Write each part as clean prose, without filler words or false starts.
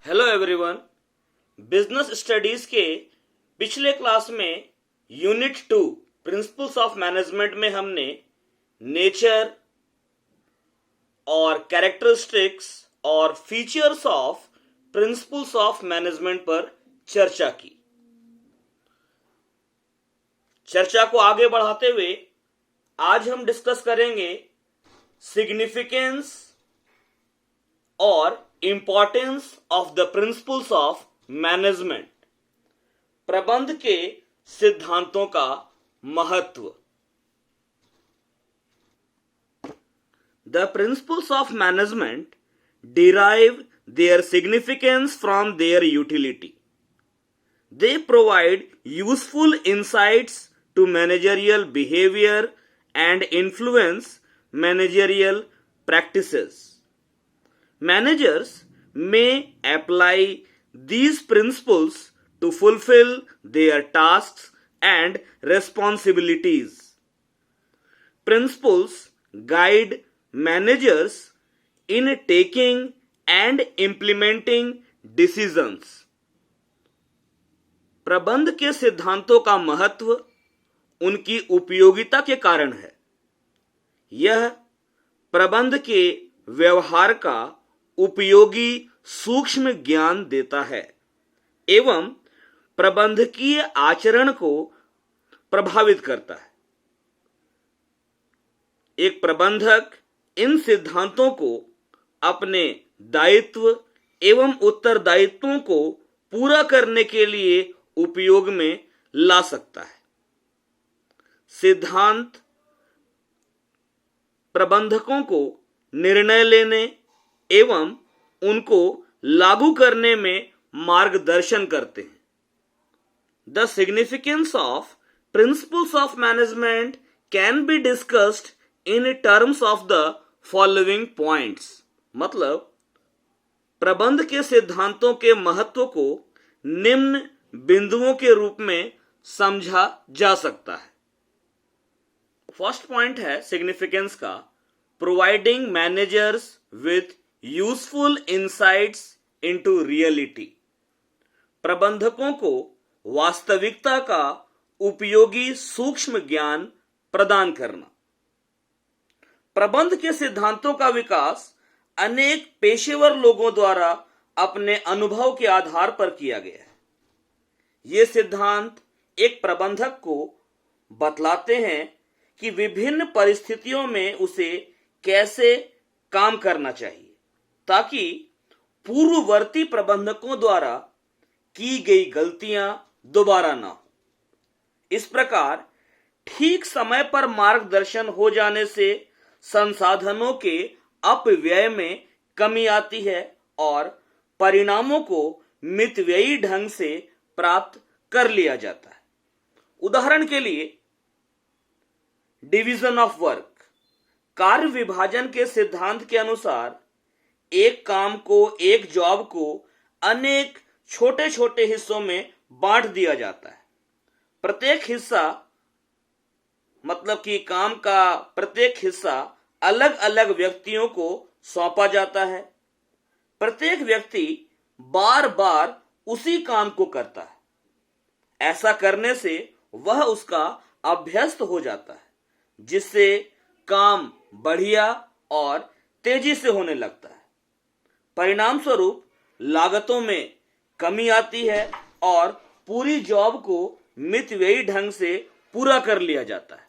Hello everyone. Business studies के पिछले class में यूनिट 2 प्रिंसिपल्स ऑफ मैनेजमेंट में हमने नेचर और कैरेक्टरिस्टिक्स और features of principles of management पर चर्चा की। चर्चा को आगे बढ़ाते हुए आज हम डिस्कस करेंगे सिग्निफिकेंस और importance of the principles of management, प्रबंध के सिद्धांतों का महत्व। The principles of management derive their significance from their utility. They provide useful insights to managerial behavior and influence managerial practices. Managers may apply these principles to fulfill their tasks and responsibilities. Principles guide managers in taking and implementing decisions. प्रबंध के सिद्धांतों का महत्व उनकी उपयोगिता के कारण है। यह प्रबंध के व्यवहार का उपयोगी सूक्ष्म ज्ञान देता है एवं प्रबंधकीय आचरण को प्रभावित करता है। एक प्रबंधक इन सिद्धांतों को अपने दायित्व एवं उत्तरदायित्वों को पूरा करने के लिए उपयोग में ला सकता है। सिद्धांत प्रबंधकों को निर्णय लेने एवं उनको लागू करने में मार्गदर्शन करते हैं। The significance of principles of management can be discussed in terms of the following points. मतलब प्रबंध के सिद्धांतों के महत्व को निम्न बिंदुओं के रूप में समझा जा सकता है। फर्स्ट पॉइंट है सिग्निफिकेंस का, providing managers with useful insights into reality. प्रबंधकों को वास्तविकता का उपयोगी सूक्ष्म ज्ञान प्रदान करना। प्रबंध के सिद्धांतों का विकास अनेक पेशेवर लोगों द्वारा अपने अनुभव के आधार पर किया गया है। ये सिद्धांत एक प्रबंधक को बतलाते हैं कि विभिन्न परिस्थितियों में उसे कैसे काम करना चाहिए ताकि पूर्ववर्ती प्रबंधकों द्वारा की गई गलतियां दोबारा ना हो। इस प्रकार ठीक समय पर मार्गदर्शन हो जाने से संसाधनों के अपव्यय में कमी आती है और परिणामों को मितव्ययी ढंग से प्राप्त कर लिया जाता है। उदाहरण के लिए डिवीजन ऑफ वर्क, कार्य विभाजन के सिद्धांत के अनुसार एक काम को, एक जॉब को अनेक छोटे छोटे हिस्सों में बांट दिया जाता है। प्रत्येक हिस्सा मतलब कि काम का प्रत्येक हिस्सा अलग अलग व्यक्तियों को सौंपा जाता है। प्रत्येक व्यक्ति बार बार उसी काम को करता है। ऐसा करने से वह उसका अभ्यस्त हो जाता है, जिससे काम बढ़िया और तेजी से होने लगता है। परिणाम स्वरूप लागतों में कमी आती है और पूरी जॉब को मितव्ययी ढंग से पूरा कर लिया जाता है।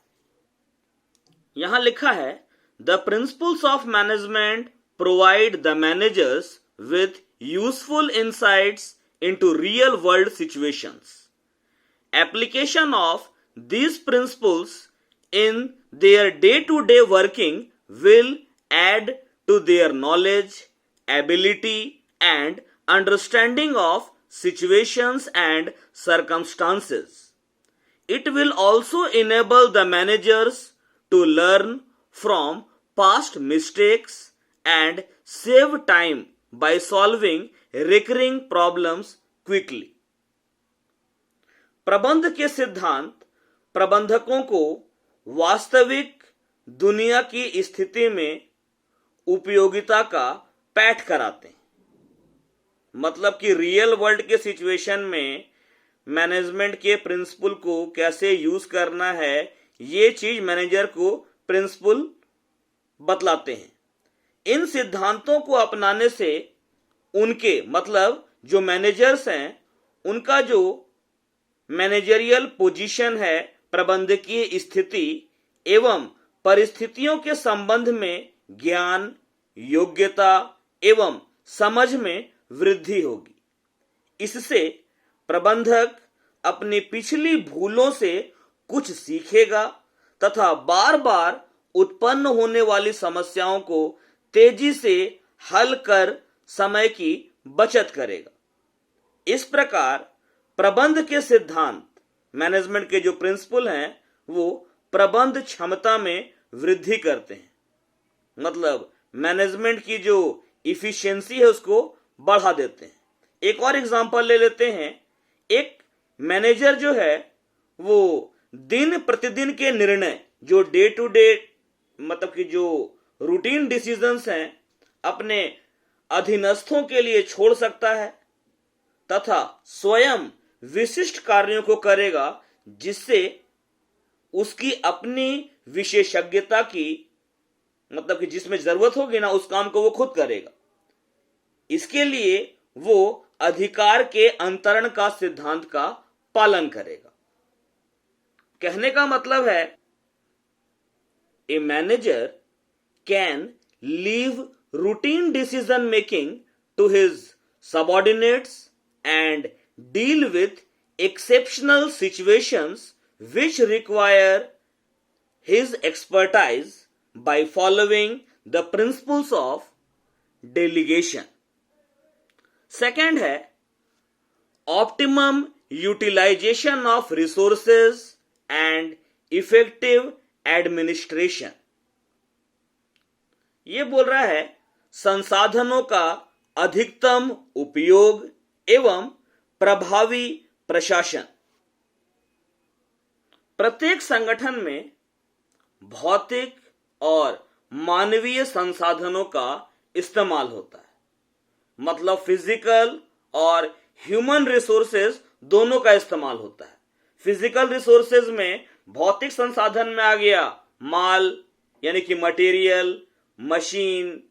यहां लिखा है, the principles of management provide the managers with useful insights into real world situations. Application of these principles in their day-to-day working will add to their knowledge, ability and understanding of situations and circumstances. It will also enable the managers to learn from past mistakes and save time by solving recurring problems quickly. प्रबंध के सिद्धांत प्रबंधकों को वास्तविक दुनिया की स्थिति में उपयोगिता का पैठ कराते हैं। मतलब कि रियल वर्ल्ड के सिचुएशन में मैनेजमेंट के प्रिंसिपल को कैसे यूज करना है, ये चीज मैनेजर को प्रिंसिपल बतलाते हैं। इन सिद्धांतों को अपनाने से उनके मतलब जो मैनेजर्स हैं उनका जो मैनेजरियल पोजीशन है, प्रबंधकीय स्थिति एवं परिस्थितियों के संबंध में ज्ञान, योग्यता एवं समझ में वृद्धि होगी। इससे प्रबंधक अपनी पिछली भूलों से कुछ सीखेगा तथा बार बार उत्पन्न होने वाली समस्याओं को तेजी से हल कर समय की बचत करेगा। इस प्रकार प्रबंध के सिद्धांत, मैनेजमेंट के जो प्रिंसिपल हैं, वो प्रबंध क्षमता में वृद्धि करते हैं, मतलब मैनेजमेंट की जो इफिशियंसी है उसको बढ़ा देते हैं। एक और एग्जांपल ले लेते हैं। एक मैनेजर जो है वो दिन प्रतिदिन के निर्णय, जो डे टू डे मतलब कि जो रूटीन डिसीजंस हैं, अपने अधीनस्थों के लिए छोड़ सकता है तथा स्वयं विशिष्ट कार्यों को करेगा जिससे उसकी अपनी विशेषज्ञता की मतलब कि जिसमें जरूरत होगी ना, उस काम को वो खुद करेगा। इसके लिए वो अधिकार के अंतरण का सिद्धांत का पालन करेगा। कहने का मतलब है a manager can leave routine decision making to his subordinates and deal with exceptional situations which require his expertise by following the principles of delegation. Second है optimum utilization of resources and effective administration. ये बोल रहा है संसाधनों का अधिकतम उपयोग एवं प्रभावी प्रशासन। प्रत्येक संगठन में भौतिक और मानवीय संसाधनों का इस्तेमाल होता है, मतलब फिजिकल और ह्यूमन रिसोर्सेज दोनों का इस्तेमाल होता है। फिजिकल रिसोर्सेज में भौतिक संसाधन में आ गया माल यानी कि मटेरियल, मशीन,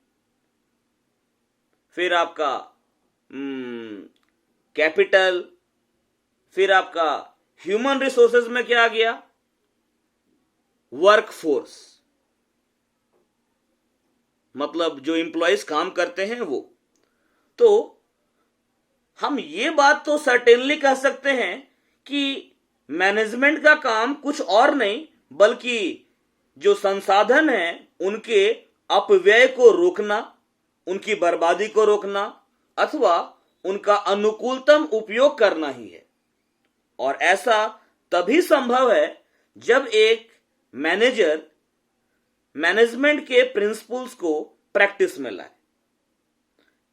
फिर आपका कैपिटल, फिर आपका ह्यूमन रिसोर्सेज में क्या आ गया, वर्क फोर्स, मतलब जो एम्प्लॉयज काम करते हैं वो। तो हम ये बात तो सर्टेनली कह सकते हैं कि मैनेजमेंट का काम कुछ और नहीं बल्कि जो संसाधन हैं उनके अपव्यय को रोकना, उनकी बर्बादी को रोकना अथवा उनका अनुकूलतम उपयोग करना ही है। और ऐसा तभी संभव है जब एक मैनेजर मैनेजमेंट के प्रिंसिपल्स को प्रैक्टिस में लाए।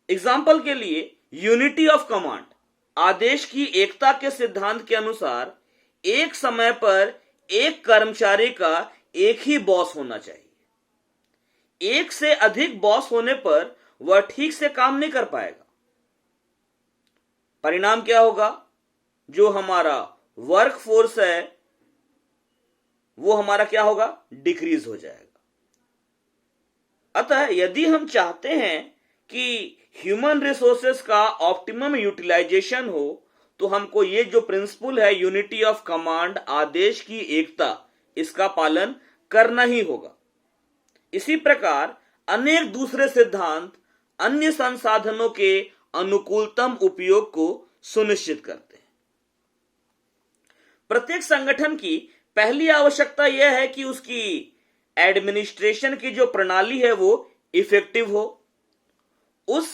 एग्जाम्पल के लिए यूनिटी ऑफ कमांड, आदेश की एकता के सिद्धांत के अनुसार एक समय पर एक कर्मचारी का एक ही बॉस होना चाहिए। एक से अधिक बॉस होने पर वह ठीक से काम नहीं कर पाएगा। परिणाम क्या होगा, जो हमारा वर्क फोर्स है वो हमारा क्या होगा, डिक्रीज हो जाएगा। अतः यदि हम चाहते हैं कि ह्यूमन रिसोर्सेस का ऑप्टिमम यूटिलाइजेशन हो तो हमको ये जो प्रिंसिपल है यूनिटी ऑफ कमांड, आदेश की एकता, इसका पालन करना ही होगा। इसी प्रकार अनेक दूसरे सिद्धांत अन्य संसाधनों के अनुकूलतम उपयोग को सुनिश्चित करते हैं। प्रत्येक संगठन की पहली आवश्यकता यह है कि उसकी एडमिनिस्ट्रेशन की जो प्रणाली है वो इफेक्टिव हो। उस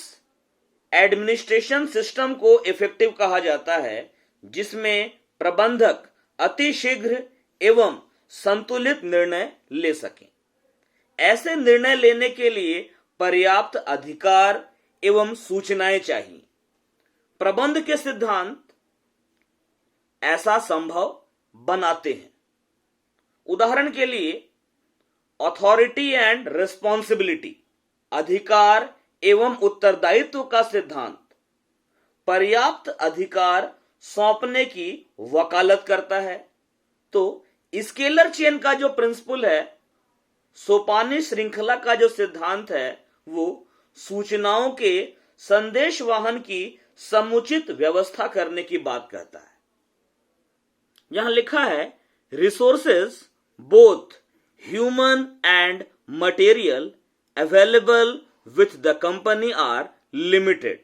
एडमिनिस्ट्रेशन सिस्टम को इफेक्टिव कहा जाता है जिसमें प्रबंधक अति शीघ्र एवं संतुलित निर्णय ले सकें। ऐसे निर्णय लेने के लिए पर्याप्त अधिकार एवं सूचनाएं चाहिए। प्रबंध के सिद्धांत ऐसा संभव बनाते हैं। उदाहरण के लिए अथॉरिटी एंड रिस्पॉन्सिबिलिटी, अधिकार एवं उत्तरदायित्व का सिद्धांत पर्याप्त अधिकार सौंपने की वकालत करता है। तो स्केलर चेन का जो प्रिंसिपल है, सोपानी श्रृंखला का जो सिद्धांत है, वो सूचनाओं के संदेश वाहन की समुचित व्यवस्था करने की बात करता है। यहां लिखा है, resources both human and material available with the company are limited.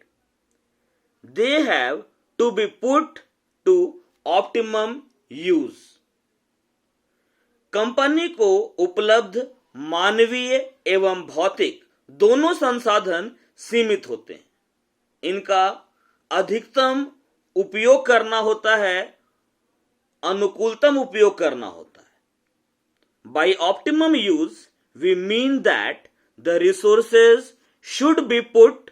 They have to be put to optimum use. Company को उपलब्ध मानवीय एवं भौतिक दोनों संसाधन सीमित होते हैं। इनका अधिकतम उपयोग करना होता है, अनुकूलतम उपयोग करना होता है। By optimum use, we mean that the resources should be put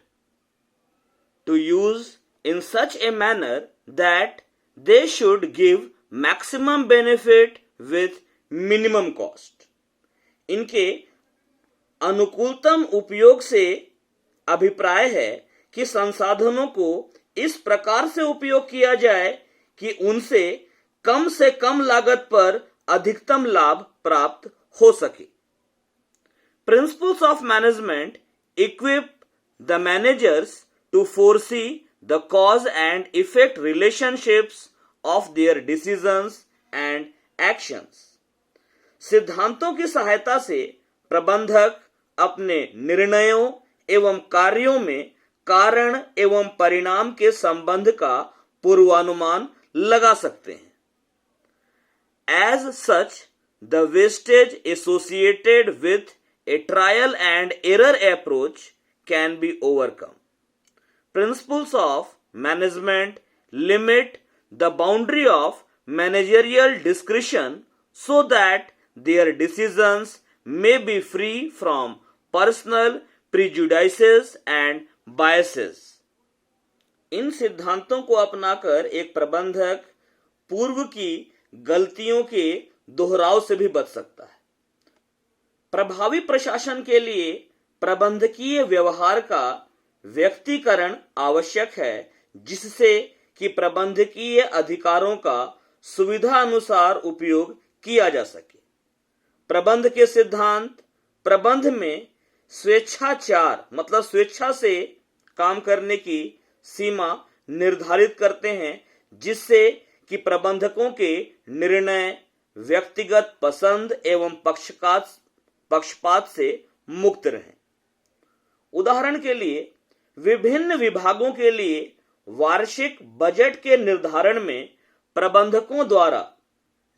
to use in such a manner that they should give maximum benefit with minimum cost. इनके अनुकूलतम उपयोग से अभिप्राय है कि संसाधनों को इस प्रकार से उपयोग किया जाए कि उनसे कम लागत पर अधिकतम लाभ प्राप्त हो सके। Principles of management equip the managers to foresee the cause and effect relationships of their decisions and actions. सिद्धांतों की सहायता से प्रबंधक अपने निर्णयों एवं कार्यों में कारण एवं परिणाम के संबंध का पूर्वानुमान लगा सकते हैं। As such, the wastage associated with a trial and error approach can be overcome. Principles of management limit the boundary of managerial discretion so that their decisions may be free from personal prejudices and biases. इन सिद्धांतों को अपनाकर एक प्रबंधक पूर्व की गलतियों के दोहराव से भी बच सकता है। प्रभावी प्रशासन के लिए प्रबंधकीय व्यवहार का व्यक्तिकरण आवश्यक है, जिससे कि प्रबंधकीय अधिकारों का सुविधा अनुसार उपयोग किया जा सके। प्रबंध के सिद्धांत प्रबंध में स्वेच्छाचार मतलब स्वेच्छा से काम करने की सीमा निर्धारित करते हैं, जिससे कि प्रबंधकों के निर्णय व्यक्तिगत पसंद एवं पक्षपात से मुक्त रहें। उदाहरण के लिए विभिन्न विभागों के लिए वार्षिक बजट के निर्धारण में प्रबंधकों द्वारा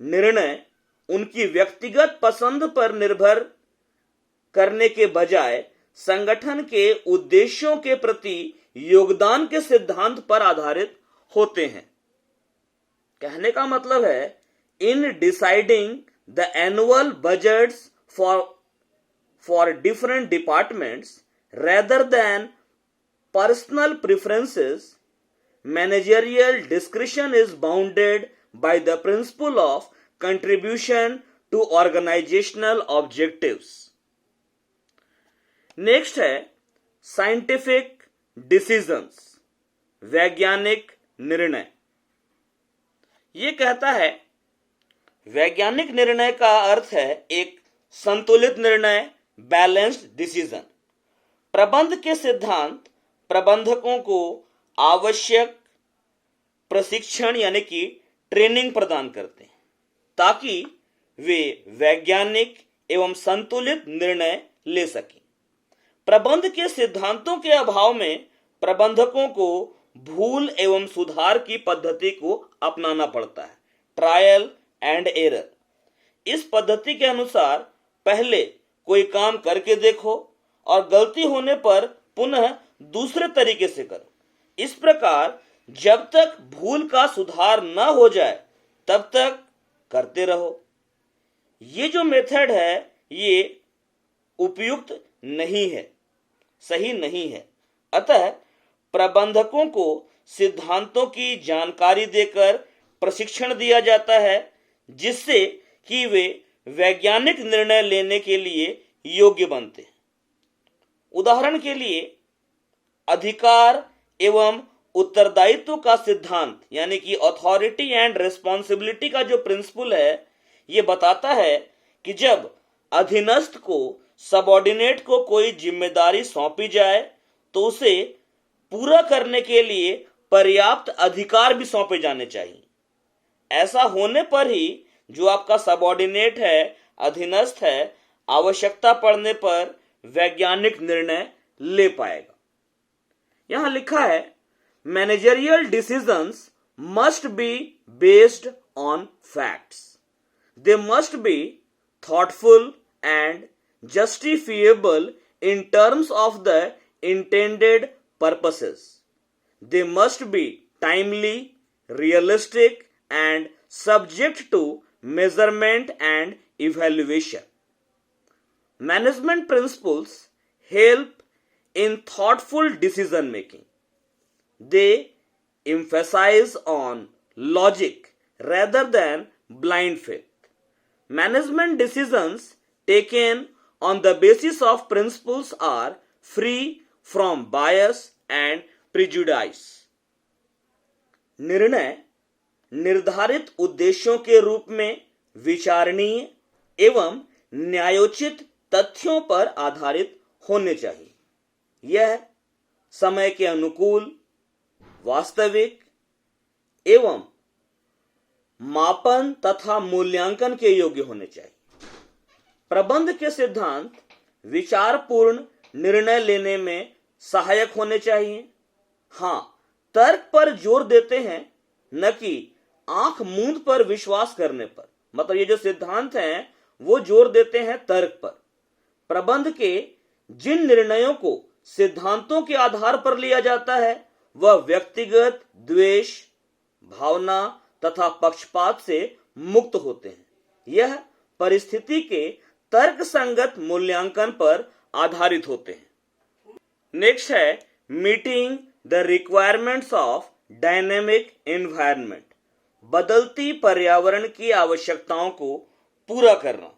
निर्णय उनकी व्यक्तिगत पसंद पर निर्भर करने के बजाय संगठन के उद्देश्यों के प्रति योगदान के सिद्धांत पर आधारित होते हैं। कहने का मतलब है, in deciding the annual budgets for different departments rather than personal preferences, managerial discretion is bounded by the principle of contribution to organizational objectives. Next है scientific decisions, वैज्ञानिक निर्णय। ये कहता है, वैज्ञानिक निर्णय का अर्थ है एक संतुलित निर्णय, बैलेंस्ड डिसीजन। प्रबंध के सिद्धांत प्रबंधकों को आवश्यक प्रशिक्षण यानी कि ट्रेनिंग प्रदान करते हैं, ताकि वे वैज्ञानिक एवं संतुलित निर्णय ले सकें। प्रबंध के सिद्धांतों के अभाव में प्रबंधकों को भूल एवं सुधार की पद्धति को अपनाना पड़ता है, ट्रायल एंड एरर। इस पद्धति के अनुसार पहले कोई काम करके देखो और गलती होने पर पुनः दूसरे तरीके से करो। इस प्रकार जब तक भूल का सुधार न हो जाए तब तक करते रहो। ये जो मेथड है ये उपयुक्त नहीं है, सही नहीं है। अतः प्रबंधकों को सिद्धांतों की जानकारी देकर प्रशिक्षण दिया जाता है, जिससे कि वे वैज्ञानिक निर्णय लेने के लिए योग्य बनते हैं। उदाहरण के लिए अधिकार एवं उत्तरदायित्व का सिद्धांत यानी कि अथॉरिटी एंड रिस्पॉन्सिबिलिटी का जो प्रिंसिपल है, ये बताता है कि जब अधीनस्थ को सबऑर्डिनेट को कोई जिम्मेदारी सौंपी जाए तो उसे पूरा करने के लिए पर्याप्त अधिकार भी सौंपे जाने चाहिए। ऐसा होने पर ही जो आपका सबऑर्डिनेट है, अधीनस्थ है, आवश्यकता पड़ने पर वैज्ञानिक निर्णय ले पाएगा। यहां लिखा है managerial decisions must be based on facts, they must be thoughtful and justifiable in terms of the intended purposes. They must be timely, realistic, and subject to measurement and evaluation. Management principles help in thoughtful decision making. They emphasize on logic rather than blind faith. Management decisions taken on the basis of principles are free from bias and prejudice. निर्णय निर्धारित उद्देश्यों के रूप में विचारणीय एवं न्यायोचित तथ्यों पर आधारित होने चाहिए। यह समय के अनुकूल, वास्तविक एवं मापन तथा मूल्यांकन के योग्य होने चाहिए। प्रबंध के सिद्धांत विचारपूर्ण निर्णय लेने में सहायक होने चाहिए। हां, तर्क पर जोर देते हैं, न कि आंख मूंद पर विश्वास करने पर। मतलब ये जो सिद्धांत हैं वो जोर देते हैं तर्क पर। प्रबंध के जिन निर्णयों को सिद्धांतों के आधार पर लिया जाता है वह व्यक्तिगत द्वेष, भावना तथा पक्षपात से मुक्त होते हैं। यह परिस्थिति के तर्क संगत मूल्यांकन पर आधारित होते हैं। नेक्स्ट है meeting the requirements of dynamic environment, बदलती पर्यावरण की आवश्यकताओं को पूरा करना।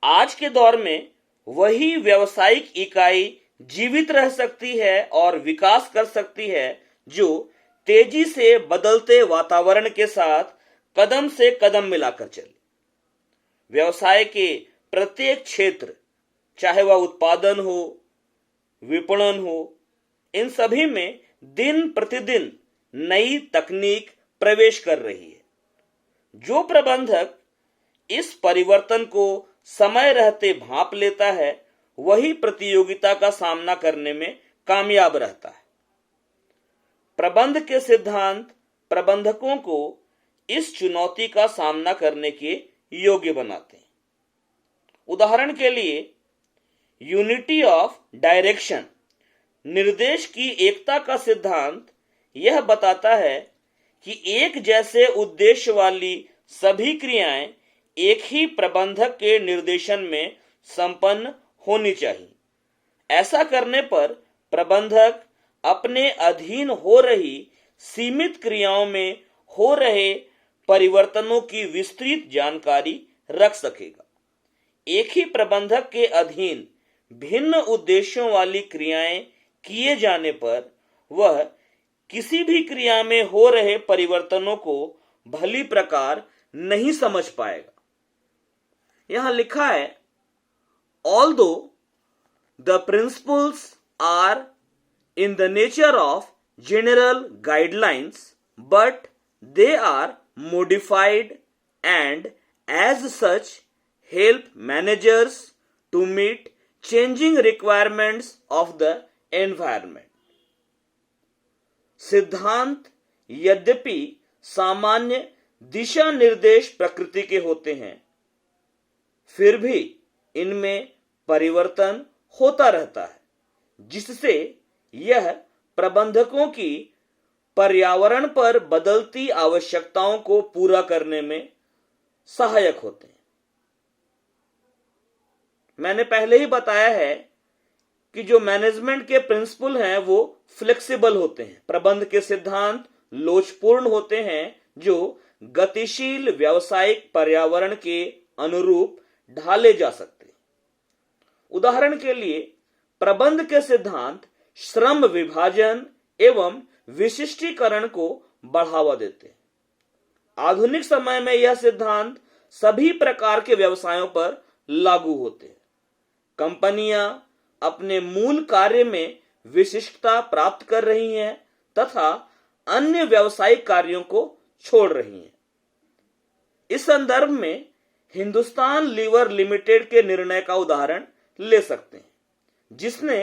आज के दौर में वही व्यावसायिक इकाई जीवित रह सकती है और विकास कर सकती है जो तेजी से बदलते वातावरण के साथ कदम से कदम मिलाकर चले। व्यवसाय के प्रत्येक क्षेत्र, चाहे वह उत्पादन हो, विपणन हो, इन सभी में दिन प्रतिदिन नई तकनीक प्रवेश कर रही है। जो प्रबंधक इस परिवर्तन को समय रहते भांप लेता है वही प्रतियोगिता का सामना करने में कामयाब रहता है। प्रबंध के सिद्धांत प्रबंधकों को इस चुनौती का सामना करने के योग्य बनाते हैं। उदाहरण के लिए यूनिटी ऑफ डायरेक्शन, निर्देश की एकता का सिद्धांत यह बताता है कि एक जैसे उद्देश्य वाली सभी क्रियाएं एक ही प्रबंधक के निर्देशन में संपन्न होनी चाहिए। ऐसा करने पर प्रबंधक अपने अधीन हो रही सीमित क्रियाओं में हो रहे परिवर्तनों की विस्तृत जानकारी रख सकेगा। एक ही प्रबंधक के अधीन भिन्न उद्देश्यों वाली क्रियाएं किए जाने पर वह किसी भी क्रिया में हो रहे परिवर्तनों को भली प्रकार नहीं समझ पाएगा। यहां लिखा है although the principles are in the nature of general guidelines, but they are modified and as such help managers to meet changing requirements of the environment. सिद्धांत यद्यपि सामान्य दिशा निर्देश प्रकृति के होते हैं, फिर भी इनमें परिवर्तन होता रहता है, जिससे यह प्रबंधकों की पर्यावरण पर बदलती आवश्यकताओं को पूरा करने में सहायक होते हैं। मैंने पहले ही बताया है कि जो मैनेजमेंट के प्रिंसिपल हैं वो फ्लेक्सिबल होते हैं। प्रबंध के सिद्धांत लोचपूर्ण होते हैं जो गतिशील व्यावसायिक पर्यावरण के अनुरूप ढाले जा सकते हैं। उदाहरण के लिए प्रबंध के सिद्धांत श्रम विभाजन एवं विशिष्टीकरण को बढ़ावा देते हैं। आधुनिक समय में यह सिद्धांत सभी प्रकार के व्यवसायों पर लागू होते हैं। कंपनियां अपने मूल कार्य में विशिष्टता प्राप्त कर रही हैं तथा अन्य व्यावसायिक कार्यों को छोड़ रही हैं। इस संदर्भ में हिंदुस्तान लीवर लिमिटेड के निर्णय का उदाहरण ले सकते हैं, जिसने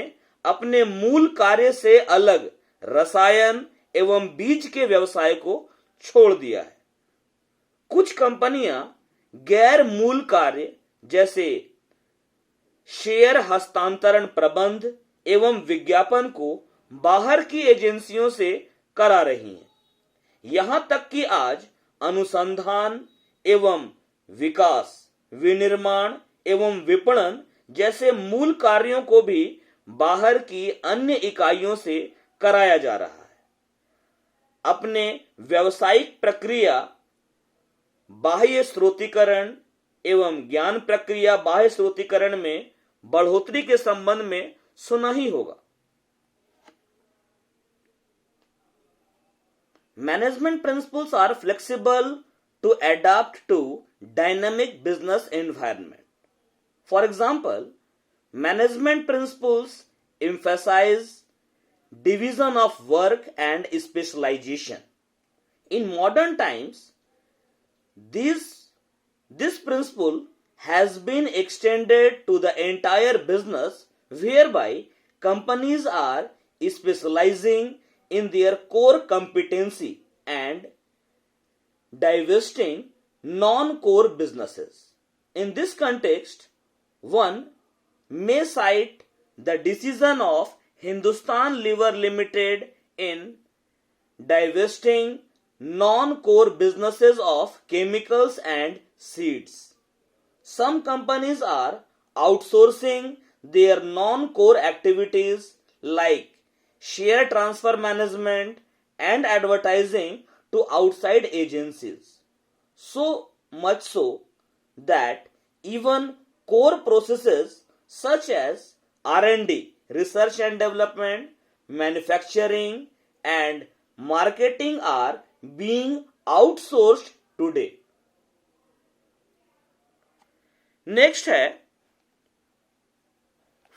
अपने मूल कार्य से अलग रसायन एवं बीज के व्यवसाय को छोड़ दिया है। कुछ कंपनियां गैर मूल कार्य जैसे शेयर हस्तांतरण प्रबंध एवं विज्ञापन को बाहर की एजेंसियों से करा रही हैं। यहां तक कि आज अनुसंधान एवं विकास, विनिर्माण एवं विपणन जैसे मूल कार्यों को भी बाहर की अन्य इकाइयों से कराया जा रहा है। अपने व्यावसायिक प्रक्रिया बाह्य स्रोतीकरण एवं ज्ञान प्रक्रिया बाह्य स्रोतीकरण में बढ़ोतरी के संबंध में सुना ही होगा। Management principles are flexible to adapt to dynamic business environment. For example, management principles emphasize division of work and specialization. In modern times, this principle has been extended to the entire business, whereby companies are specializing in their core competency and divesting non-core businesses. In this context, one may cite the decision of Hindustan Lever Limited in divesting non-core businesses of chemicals and seeds. Some companies are outsourcing their non-core activities like share transfer management and advertising to outside agencies, so much so that even core processes such as R&D, research and development, manufacturing and marketing are being outsourced today. Next है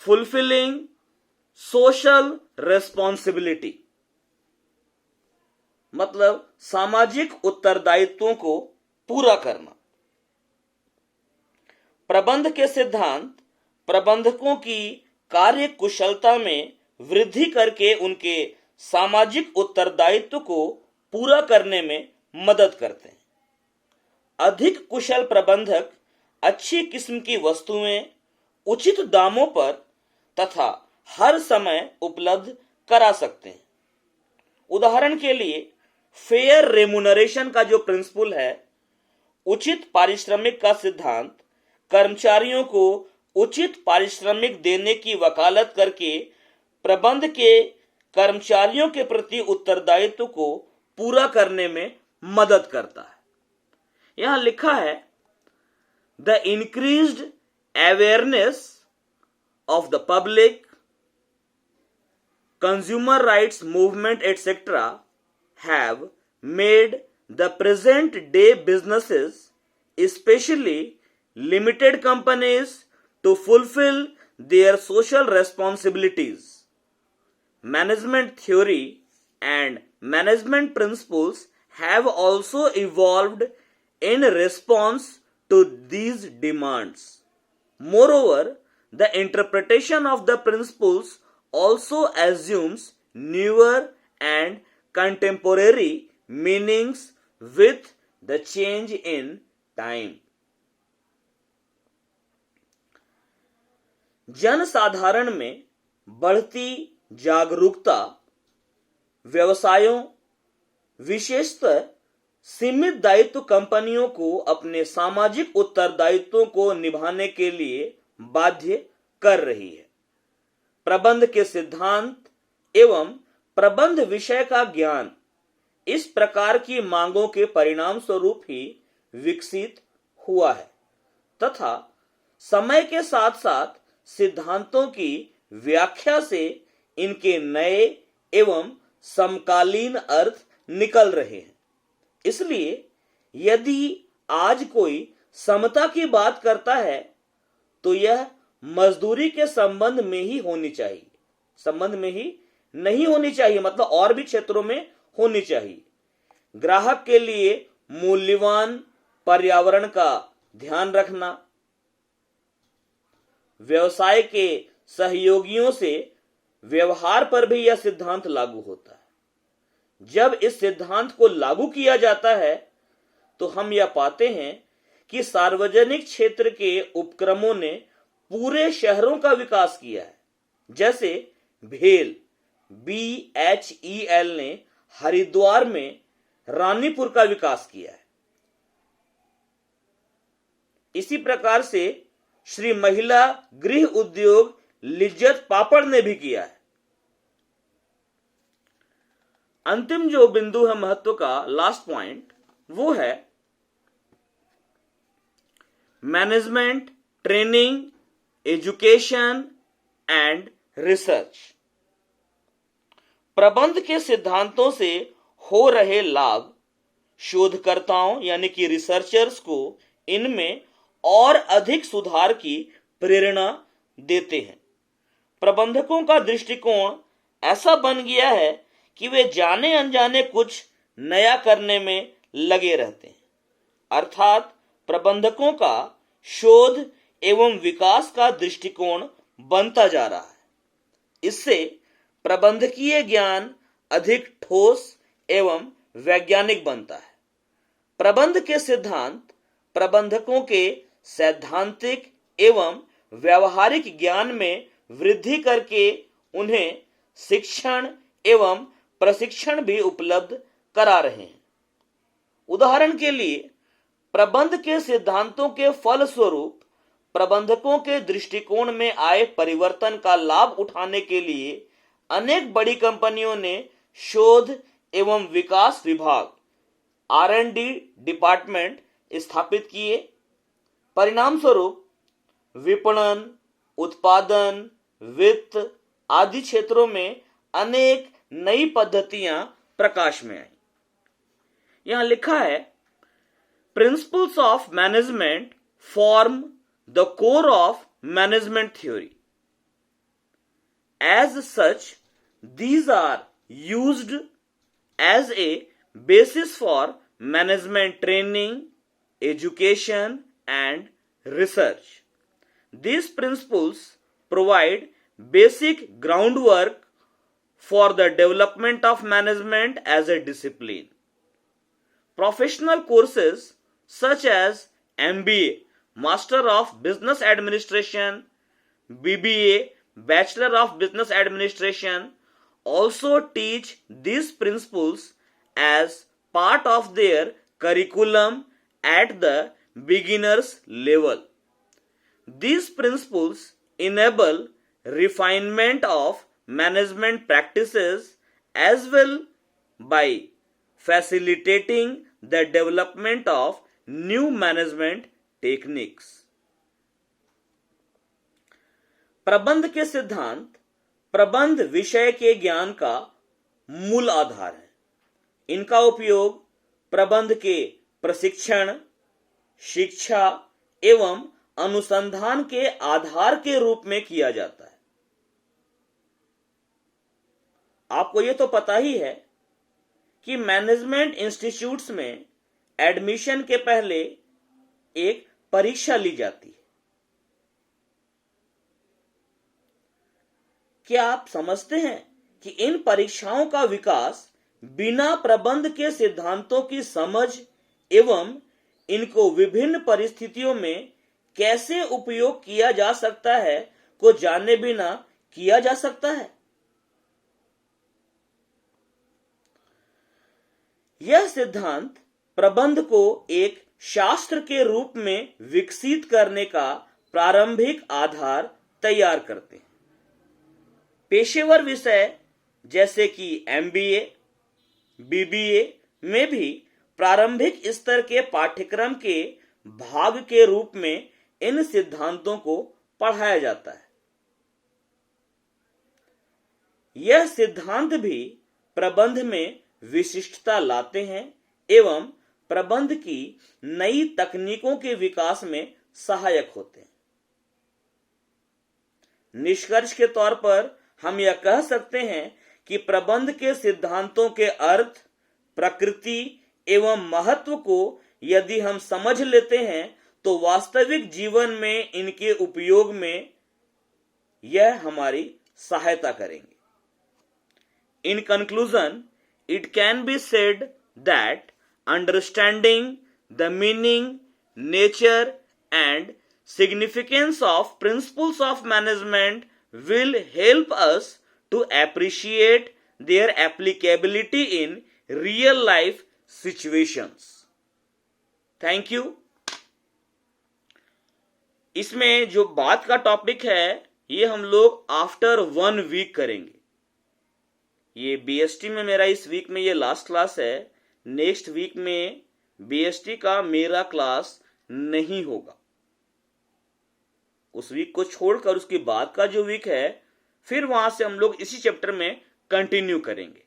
fulfilling social responsibility, मतलब सामाजिक उत्तरदायित्वों को पूरा करना। प्रबंध के सिद्धांत प्रबंधकों की कार्य कुशलता में वृद्धि करके उनके सामाजिक उत्तरदायित्व को पूरा करने में मदद करते हैं। अधिक कुशल प्रबंधक अच्छी किस्म की वस्तुएं उचित दामों पर तथा हर समय उपलब्ध करा सकते हैं। उदाहरण के लिए फेयर रेम्यूनरेशन का जो प्रिंसिपल है, उचित पारिश्रमिक का सिद्धांत कर्मचारियों को उचित पारिश्रमिक देने की वकालत करके प्रबंध के कर्मचारियों के प्रति उत्तरदायित्व को पूरा करने में मदद करता है। यहां लिखा है, the increased awareness of the public, consumer rights movement etc. have made the present day businesses, especially limited companies, to fulfill their social responsibilities. Management theory and management principles have also evolved in response to these demands. Moreover, the interpretation of the principles also assumes newer and contemporary meanings with the change in time. जनसाधारण में बढ़ती जागरूकता व्यवसायों, विशेषतर सीमित दायित्व कंपनियों को अपने सामाजिक उत्तरदायित्वों को निभाने के लिए बाध्य कर रही है। प्रबंध के सिद्धांत एवं प्रबंध विषय का ज्ञान इस प्रकार की मांगों के परिणाम स्वरूप ही विकसित हुआ है तथा समय के साथ साथ सिद्धांतों की व्याख्या से इनके नए एवं समकालीन अर्थ निकल रहे हैं। इसलिए यदि आज कोई समता की बात करता है तो यह मजदूरी के संबंध में ही होनी चाहिए, संबंध में ही नहीं होनी चाहिए, मतलब और भी क्षेत्रों में होनी चाहिए। ग्राहक के लिए मूल्यवान पर्यावरण का ध्यान रखना, व्यवसाय के सहयोगियों से व्यवहार पर भी यह सिद्धांत लागू होता है। जब इस सिद्धांत को लागू किया जाता है तो हम यह पाते हैं कि सार्वजनिक क्षेत्र के उपक्रमों ने पूरे शहरों का विकास किया है। जैसे भेल, BHEL ने हरिद्वार में रानीपुर का विकास किया है। इसी प्रकार से श्री महिला गृह उद्योग लिज्जत पापड़ ने भी किया है। अंतिम जो बिंदु है महत्व का, लास्ट पॉइंट, वो है management, training, education and research. प्रबंध के सिद्धांतों से हो रहे लाभ शोधकर्ताओं यानी कि रिसर्चर्स को इनमें और अधिक सुधार की प्रेरणा देते हैं। प्रबंधकों का दृष्टिकोण ऐसा बन गया है कि वे जाने अनजाने कुछ नया करने में लगे रहते हैं। अर्थात प्रबंधकों का शोध एवं विकास का दृष्टिकोण बनता जा रहा है। इससे प्रबंधकीय ज्ञान अधिक ठोस एवं वैज्ञानिक बनता है। प्रबंध के सिद्धांत प्रबंधकों के सैद्धांतिक एवं व्यावहारिक ज्ञान में वृद्धि करके उन्हें शिक्षण एवं प्रशिक्षण भी उपलब्ध करा रहे हैं। उदाहरण के लिए प्रबंध के सिद्धांतों के फलस्वरूप प्रबंधकों के दृष्टिकोण में आए परिवर्तन का लाभ उठाने के लिए अनेक बड़ी कंपनियों ने शोध एवं विकास विभाग R&D डिपार्टमेंट स्थापित किए। परिणाम स्वरूप विपणन, उत्पादन, वित्त आदि क्षेत्रों में अनेक नई पद्धतियां प्रकाश में आई। यहां लिखा है, principles of management form the core of management theory. As such these are used as a basis for management training, education and research. These principles provide basic groundwork for the development of management as a discipline. Professional courses such as MBA, Master of Business Administration, BBA, Bachelor of Business Administration, also teach these principles as part of their curriculum at the beginner's level. These principles enable refinement of management practices as well by facilitating the development of new management techniques. प्रबंध के सिद्धांत प्रबंध विषय के ज्ञान का मूल आधार है। इनका उपयोग प्रबंध के प्रशिक्षण, शिक्षा एवं अनुसंधान के आधार के रूप में किया जाता है। आपको यह तो पता ही है कि मैनेजमेंट इंस्टीट्यूट्स में एडमिशन के पहले एक परीक्षा ली जाती है। क्या आप समझते हैं कि इन परीक्षाओं का विकास बिना प्रबंध के सिद्धांतों की समझ एवं इनको विभिन्न परिस्थितियों में कैसे उपयोग किया जा सकता है को जाने बिना किया जा सकता है? यह सिद्धांत प्रबंध को एक शास्त्र के रूप में विकसित करने का प्रारंभिक आधार तैयार करते हैं। पेशेवर विषय जैसे कि MBA, BBA में भी प्रारंभिक स्तर के पाठ्यक्रम के भाग के रूप में इन सिद्धांतों को पढ़ाया जाता है। यह सिद्धांत भी प्रबंध में विशिष्टता लाते हैं एवं प्रबंध की नई तकनीकों के विकास में सहायक होते हैं। निष्कर्ष के तौर पर हम यह कह सकते हैं कि प्रबंध के सिद्धांतों के अर्थ, प्रकृति एवं महत्व को यदि हम समझ लेते हैं तो वास्तविक जीवन में इनके उपयोग में यह हमारी सहायता करेंगे। In conclusion, it can be said that understanding the meaning, nature, and significance of principles of management will help us to appreciate their applicability in real life situations. Thank you. इसमें जो बात का टॉपिक है ये हम लोग after 1 week करेंगे। ये बीएसटी में मेरा इस वीक में ये लास्ट क्लास है। नेक्स्ट वीक में बीएसटी का मेरा क्लास नहीं होगा। उस वीक को छोड़कर उसके बाद का जो वीक है फिर वहां से हम लोग इसी चैप्टर में कंटिन्यू करेंगे।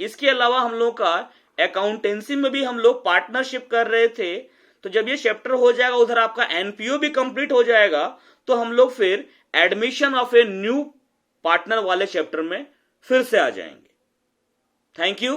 इसके अलावा हम लोग का अकाउंटेंसी में भी हम लोग पार्टनरशिप कर रहे थे, तो जब ये चैप्टर हो जाएगा उधर आपका एनपीओ भी कंप्लीट हो जाएगा तो हम लोग फिर admission of a new partner वाले चैप्टर में फिर से आ जाएंगे। Thank you.